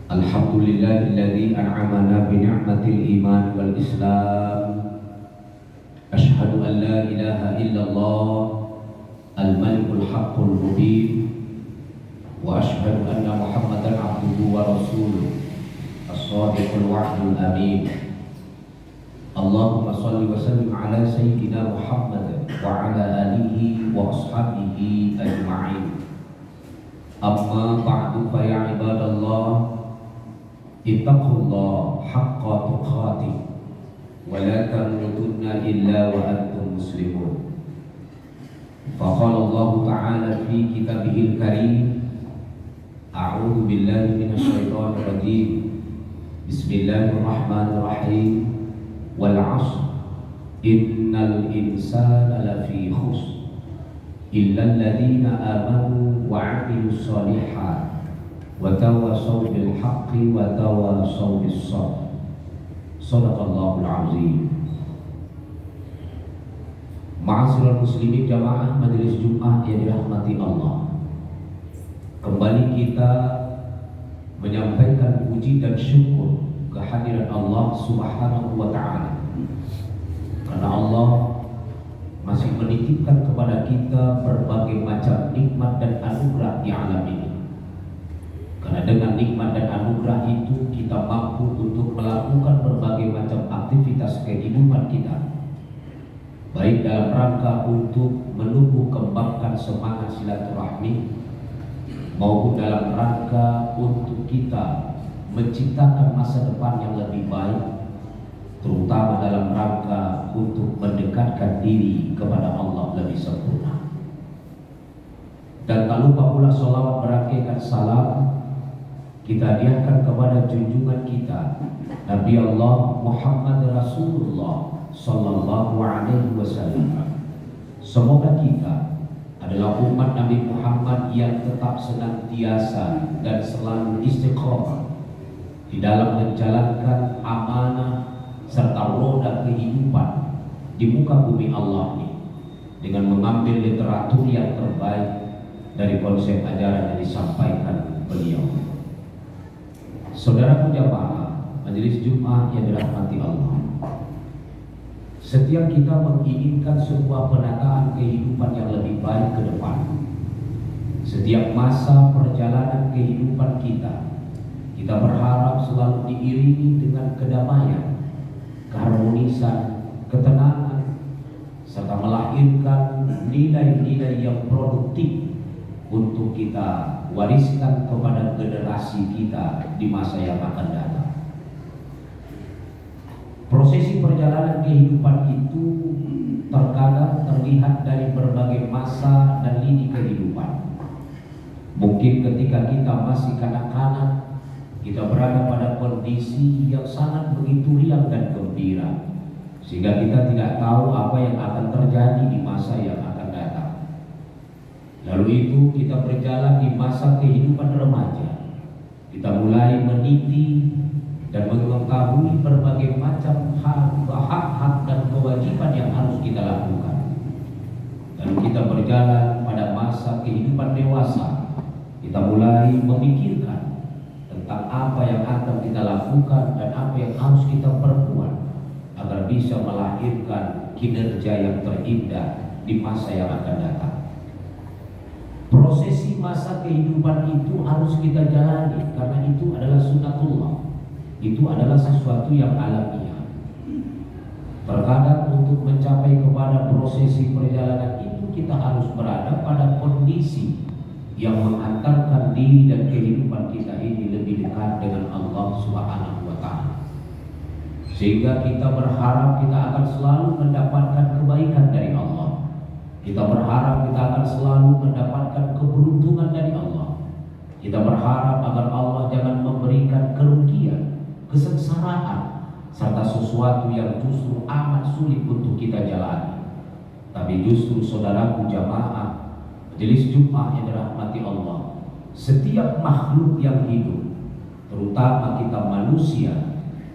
Alhamdulillahilladzi an'amana bi ni'matil iman wal islam. Asyhadu an la ilaha illallah al-malikul haqqul mubin wa asyhadu anna Muhammadan abduhu wa rasuluh as-shadiqul wa'dul amin. Allahumma shalli wa sallim ala sayyidina Muhammad wa ala alihi wa ashabihi ajma'in. Amma ba'du fa ya ibadallah, ittaqullah haqqa tuqatih wa la tamutunna illa wa antum muslimun. Faqala Allah ta'ala fi kitabihil karim, a'udzu billahi minasy syaithanir rajim. Bismillahirrahmanirrahim. Wal 'ashr innal insana lafi khusr illa alladziina amanu wa 'amilus shalihat wa tawasaw bil haqqi wa tawasaw bis sabr. Shadaqallahul azim. Ma'asyiral muslimin jamaah majelis Jumat yang dirahmati Allah, kembali kita menyampaikan puji dan syukur kehadiran Allah Subhanahu wa ta'ala, karena Allah masih menitipkan kepada kita berbagai macam nikmat dan anugerah di alam ini. Karena dengan nikmat dan anugerah itu kita mampu untuk melakukan berbagai macam aktivitas kehidupan kita, baik dalam rangka untuk menumbuh kembangkan semangat silaturahmi maupun dalam rangka untuk kita menciptakan masa depan yang lebih baik, terutama dalam rangka untuk mendekatkan diri kepada Allah lebih sempurna. Dan tak lupa pula sholawat berangkaikan salam kita hadiahkan kepada junjungan kita Nabi Allah Muhammad Rasulullah Sallallahu Alaihi Wasallam. Semoga kita adalah umat Nabi Muhammad yang tetap senantiasa dan selalu istiqomah di dalam menjalankan amanah serta roda kehidupan di muka bumi Allah ini, dengan mengambil literatur yang terbaik dari konsep ajaran yang disampaikan beliau. Saudara jamaah majelis Jumat yang dirahmati Allah, setiap kita menginginkan sebuah penataan kehidupan yang lebih baik ke depan. Setiap masa perjalanan kehidupan kita berharap selalu diiringi dengan kedamaian, keharmonisan, ketenangan, serta melahirkan nilai-nilai yang produktif untuk kita wariskan kepada generasi kita di masa yang akan datang. Prosesi perjalanan kehidupan itu terkadang terlihat dari berbagai masa dan lini kehidupan. Mungkin ketika kita masih kanak-kanak, kita berada pada kondisi yang sangat begitu riang dan gembira, sehingga kita tidak tahu apa yang akan terjadi di masa yang akan datang. Lalu itu kita berjalan di masa kehidupan remaja. Kita mulai meniti dan mengetahui berbagai macam hak-hak dan kewajiban yang harus kita lakukan. Lalu kita berjalan pada masa kehidupan dewasa. Kita mulai memikirkan tentang apa yang akan kita lakukan dan apa yang harus kita perbuat agar bisa melahirkan kinerja yang terindah di masa yang akan datang. Prosesi masa kehidupan itu harus kita jalani, karena itu adalah sunnatullah. Itu adalah sesuatu yang alamiah. Terkadang untuk mencapai kepada prosesi perjalanan itu kita harus berada pada kondisi yang mengantarkan diri dan kehidupan kita ini lebih dekat dengan Allah Subhanahu wa ta'ala, sehingga kita berharap kita akan selalu mendapatkan kebaikan dari Allah. Kita berharap kita akan selalu mendapatkan keberuntungan dari Allah. Kita berharap agar Allah jangan memberikan kerugian, kesengsaraan, serta sesuatu yang justru amat sulit untuk kita jalani. Tapi justru saudaraku jamaah majelis Jumat yang dirahmati Allah, setiap makhluk yang hidup, terutama kita manusia,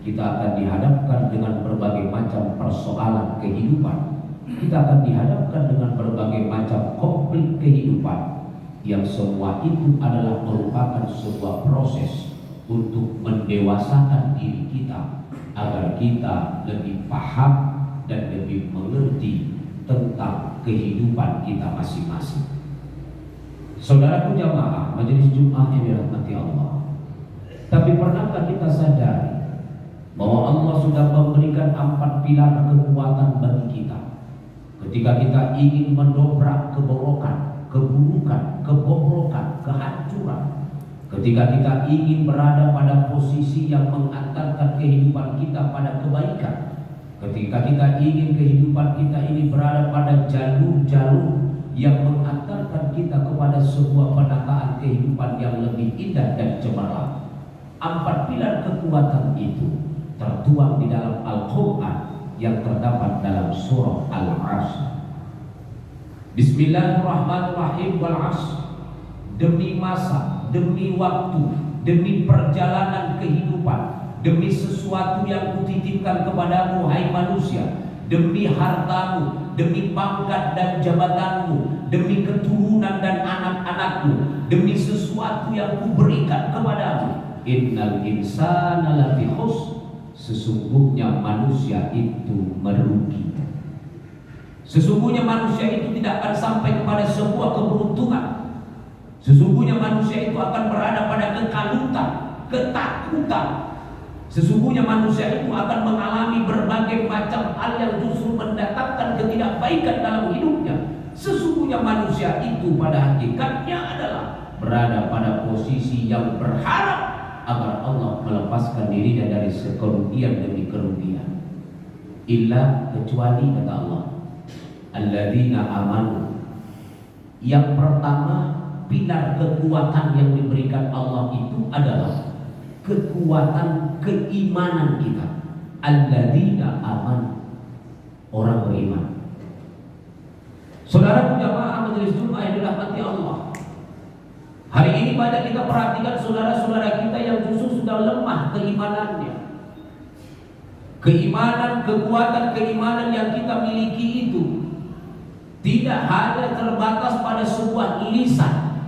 kita akan dihadapkan dengan berbagai macam persoalan kehidupan. Kita akan dihadapkan dengan berbagai macam konflik kehidupan. yang semua itu adalah merupakan sebuah proses untuk mendewasakan diri kita agar kita lebih paham dan lebih mengerti tentang kehidupan kita masing-masing. Saudaraku jamaah majelis Jumat yang dirahmati Allah, tapi pernahkah kita sadari bahwa Allah sudah memberikan 4 pilar kekuatan bagi kita ketika kita ingin mendobrak keborokan, keburukan, kebobrokan, kehancuran, ketika kita ingin berada pada posisi yang mengantarkan kehidupan kita pada kebaikan, ketika kita ingin kehidupan kita ini berada pada jalur-jalur yang mengantarkan kita kepada sebuah penataan kehidupan yang lebih indah dan cemerlang. 4 pilar kekuatan itu tertuang di dalam Al-Quran yang terdapat dalam surah Al-Asr. Bismillahirrahmanirrahim. Wal asr, demi masa, demi waktu, demi perjalanan kehidupan, demi sesuatu yang kutitipkan kepadamu hai manusia, demi hartamu, demi pangkat dan jabatanmu, demi keturunan dan anak-anakmu, demi sesuatu yang kuberikan kepadamu. Innal insana lafi khusr, sesungguhnya manusia itu merugi. Sesungguhnya manusia itu tidak akan sampai kepada sebuah keberuntungan. Sesungguhnya manusia itu akan berada pada kekalutan, ketakutan. Sesungguhnya manusia itu akan mengalami berbagai macam hal yang justru mendatangkan ketidakbaikan dalam hidupnya. Sesungguhnya manusia itu pada hakikatnya adalah berada pada posisi yang berharap agar Allah melepaskan dirinya dari kerugian demi kerugian. Illa, kecuali kata Allah, alladzina amanu. Yang pertama, pilar kekuatan yang diberikan Allah itu adalah kekuatan keimanan kita. Alladzina amanu, orang beriman. Saudara jamaah majelis Jumat yang dirahmati Allah, hari ini banyak kita perhatikan saudara-saudara kita yang justru sudah lemah keimanannya. Keimanan, kekuatan keimanan yang kita miliki itu tidak hanya terbatas pada sebuah lisan,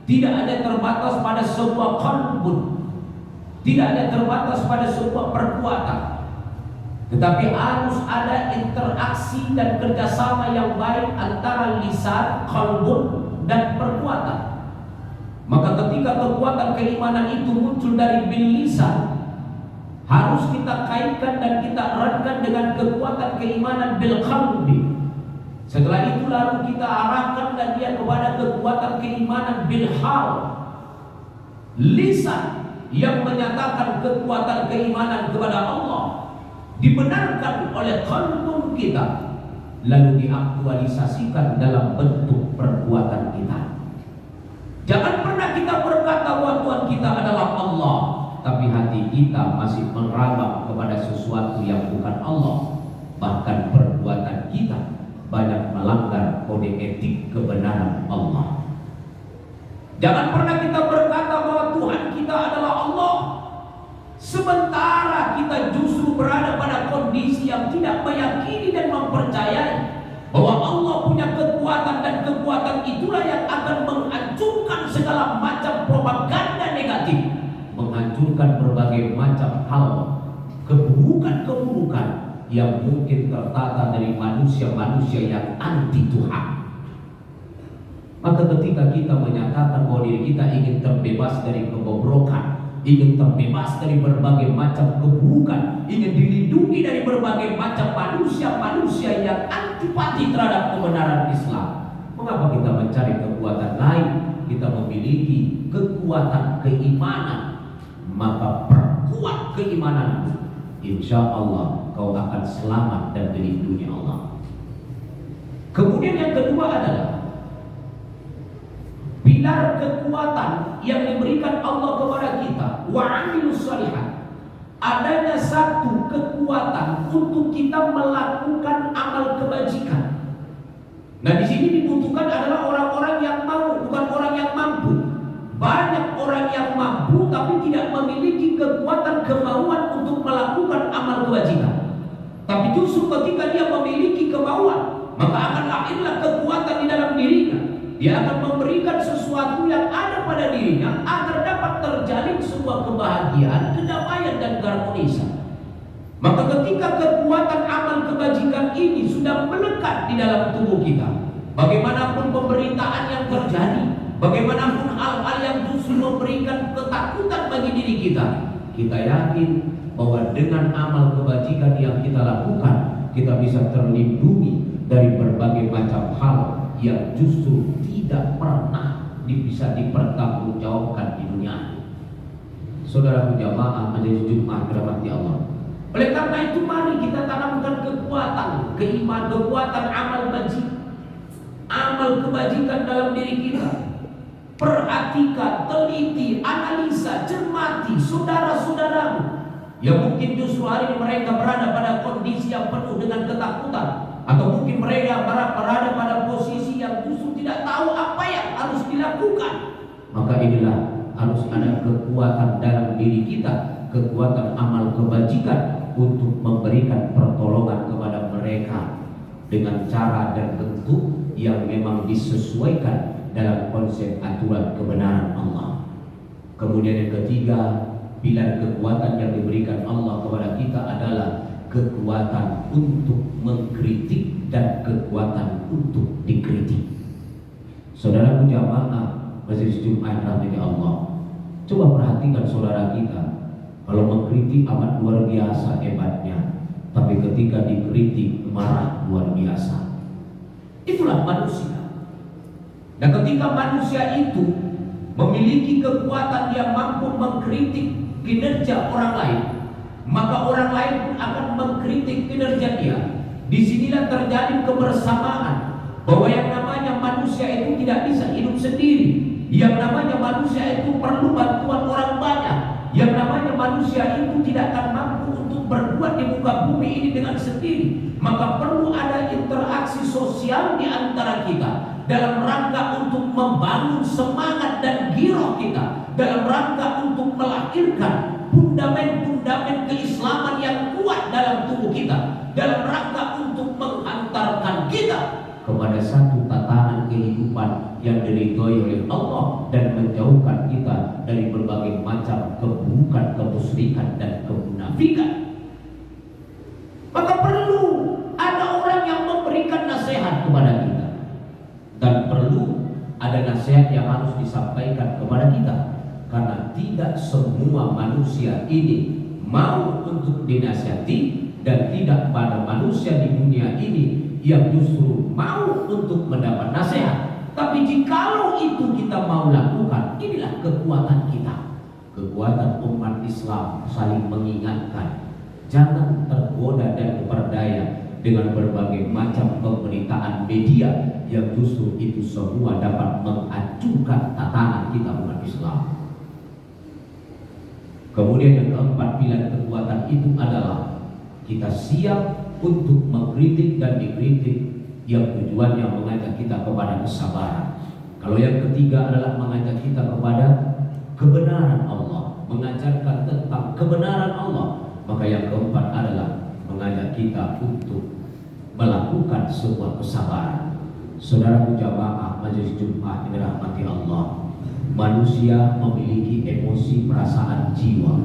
tidak hanya terbatas pada sebuah qalbun, tidak hanya terbatas pada sebuah perbuatan, tetapi harus ada interaksi dan kerjasama yang baik antara lisan, qalbun, dan perbuatan. Maka ketika kekuatan keimanan itu muncul dari bil lisan, harus kita kaitkan dan kita eratkan dengan kekuatan keimanan bil qalbi. Setelah itu lalu kita arahkan dan dia kepada kekuatan keimanan bil hal, lisan yang menyatakan kekuatan keimanan kepada Allah dibenarkan oleh qalbun kita, lalu diaktualisasikan dalam bentuk perbuatan kita. Jangan pernah kita berkata bahwa Tuhan kita adalah Allah, tapi hati kita masih meraba kepada sesuatu yang bukan Allah. Bahkan perbuatan kita banyak melanggar kode etik kebenaran Allah. Jangan pernah kita berkata bahwa Tuhan kita adalah Allah, sementara kita justru berada pada kondisi yang tidak meyakini dan mempercayai bahwa Allah punya kekuatan, dan kekuatan itulah yang akan menghancurkan segala macam propaganda negatif, menghancurkan berbagai macam hal, keburukan-keburukan yang mungkin tertata dari manusia-manusia yang anti Tuhan. Maka ketika kita menyatakan bahwa diri kita ingin terbebas dari kebobrokan, ingin terbebas dari berbagai macam keburukan, ingin dilindungi dari berbagai macam manusia-manusia yang antipati terhadap kebenaran Islam, mengapa kita mencari kekuatan lain? Kita memiliki kekuatan keimanan, maka perkuat keimananmu, insya Allah kau akan selamat dan dilindungi Allah. Kemudian yang kedua adalah pilar kekuatan yang diberikan Allah kepada kita, wa amilus shalihat. Adanya satu kekuatan untuk kita melakukan amal kebajikan. Nah, di sini dibutuhkan adalah orang-orang yang mau, bukan orang yang mampu. Banyak orang yang mampu tapi tidak memiliki kekuatan kemauan untuk melakukan amal kebajikan. Tapi justru ketika dia memiliki kemauan, maka akan lahirlah kekuatan di dalam dirinya. dia akan memberikan sesuatu yang ada pada dirinya agar dapat terjalin sebuah kebahagiaan, kedamaian dan keharmonisan. Maka ketika kekuatan amal kebajikan ini sudah melekat di dalam tubuh kita, bagaimanapun pemberitaan yang terjadi, bagaimanapun hal-hal yang justru memberikan ketakutan bagi diri kita, kita yakin bahwa dengan amal kebajikan yang kita lakukan, kita bisa terlindungi dari berbagai macam hal yang justru tidak pernah bisa dipertanggungjawabkan di dunia. Saudara jamaah majelis Jumat dirahmati Allah. Oleh karena itu mari kita tanamkan kekuatan keimanan, kekuatan amal kebajikan dalam diri kita. Perhatikan, teliti, analisa, cermati saudara-saudaramu yang mungkin justru hari ini mereka berada pada kondisi yang penuh dengan ketakutan, atau mungkin mereka berada pada posisi yang justru tidak tahu apa yang harus dilakukan. Maka inilah harus ada kekuatan dalam diri kita, kekuatan amal kebajikan untuk memberikan pertolongan kepada mereka dengan cara dan bentuk yang memang disesuaikan dalam konsep aturan kebenaran Allah. Kemudian yang ketiga, pilar kekuatan yang diberikan Allah kepada kita adalah kekuatan untuk mengkritik dan kekuatan untuk dikritik. Saudara jamaah majelis Jumat rahmati Allah, coba perhatikan saudara kita, kalau mengkritik amat luar biasa hebatnya, tapi ketika dikritik marah luar biasa. Itulah manusia. Dan ketika manusia itu memiliki kekuatan yang mampu mengkritik kinerja orang lain, maka orang lain pun akan mengkritik kinerja dia. Disinilah terjadi kebersamaan bahwa yang namanya manusia itu tidak bisa hidup sendiri, yang namanya manusia itu perlu bantuan orang banyak, yang namanya manusia itu tidak akan mampu untuk berbuat di muka bumi ini dengan sendiri. Maka perlu ada interaksi sosial di antara kita dalam rangka untuk membangun semangat dan giroh kita, dalam rangka untuk melahirkan fundament-fundament keislaman yang kuat dalam tubuh kita, dalam rangka untuk menghantarkan kita kepada satu tatanan kehidupan yang diridhoi oleh Allah dan menjauhkan kita dari berbagai macam keburukan, kemusyrikan dan kemunafikan. Maka perlu ada orang yang memberikan nasihat kepada kita, dan perlu ada nasihat yang harus disampaikan kepada kita, karena tidak semua manusia ini mau untuk dinasihati, dan tidak pada manusia di dunia ini yang justru mau untuk mendapat nasihat. Tapi jikalau itu kita mau lakukan, inilah kekuatan kita, kekuatan umat Islam saling mengingatkan. Jangan tergoda dan terperdaya dengan berbagai macam pemberitaan media yang justru itu semua dapat mengacungkan tatanan kita umat Islam. Kemudian yang keempat, pilar kekuatan itu adalah kita siap untuk mengkritik dan dikritik yang tujuannya mengajak kita kepada kesabaran. Kalau yang ketiga adalah mengajak kita kepada kebenaran Allah, mengajarkan tentang kebenaran Allah. Maka yang keempat adalah mengajak kita untuk melakukan sebuah kesabaran. Saudaraku jamaah majelis Jumat yang dirahmati Allah, manusia memiliki emosi, perasaan, jiwa.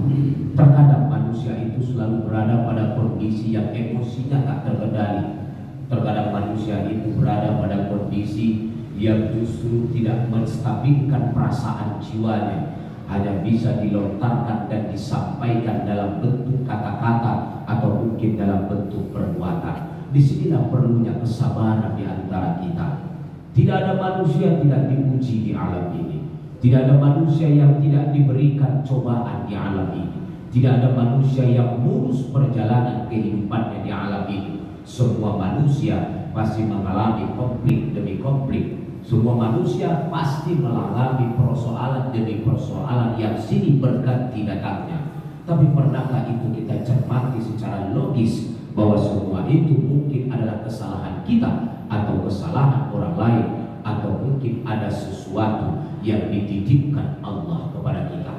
Terkadang manusia itu selalu berada pada kondisi yang emosinya tak terkendali. Terkadang manusia itu berada pada kondisi yang justru tidak menstabilkan perasaan jiwanya, hanya bisa dilontarkan dan disampaikan dalam bentuk kata-kata atau mungkin dalam bentuk perbuatan. Disinilah perlunya kesabaran di antara kita. Tidak ada manusia yang tidak diuji di alam ini. Tidak ada manusia yang tidak diberikan cobaan di alam ini. Tidak ada manusia yang mulus perjalanan kehidupannya di alam ini. Semua manusia pasti mengalami konflik demi konflik. Semua manusia pasti mengalami persoalan demi persoalan yang silih berganti datangnya. Tapi pernahkah itu kita cermati secara logis bahwa semua itu mungkin adalah kesalahan kita atau kesalahan orang lain, atau mungkin ada sesuatu yang dititipkan Allah kepada kita.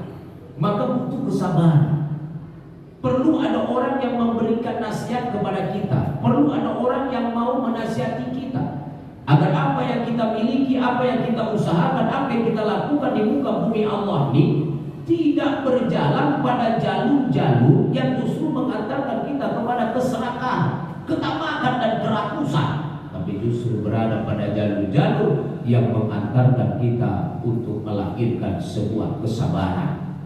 Maka butuh kesabaran. Perlu ada orang yang memberikan nasihat kepada kita. Perlu ada orang yang mau menasihati kita agar apa yang kita miliki, apa yang kita usahakan, apa yang kita lakukan di muka bumi Allah ini tidak berjalan pada jalur-jalur yang justru mengantarkan kita kepada keserakahan, ketamakan dan kerakusan, tapi justru berada pada jalur-jalur yang mengantarkan kita untuk melahirkan sebuah kesabaran.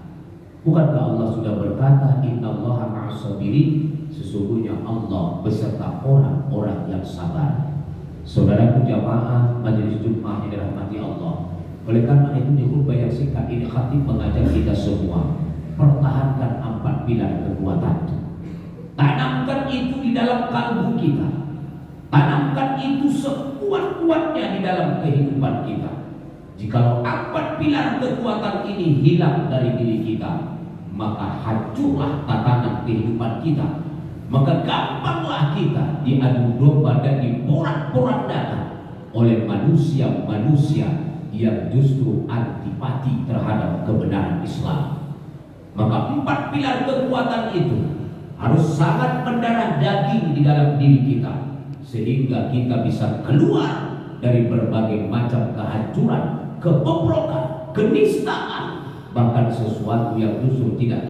Bukankah Allah sudah berkata, innallaha ma'as-sabirin, sesungguhnya Allah beserta orang-orang yang sabar. Saudaraku jamaah majelis Jumat yang dirahmati Allah, oleh karena itu di khutbah yang singkat ini khatib mengajak kita semua pertahankan 4 pilar kekuatan. Tanamkan itu di dalam kalbu kita, tanamkan itu sekuat-kuatnya di dalam kehidupan kita. Jikalau 4 pilar kekuatan ini hilang dari diri kita, maka hancurlah tatanan kehidupan kita, maka gampanglah kita diadu domba dan diporak-porandakan oleh manusia-manusia yang justru antipati terhadap kebenaran Islam. Maka 4 pilar kekuatan itu harus sangat mendarah daging di dalam diri kita, sehingga kita bisa keluar dari berbagai macam kehancuran, kebobrokan, kenistaan, bahkan sesuatu yang justru tidak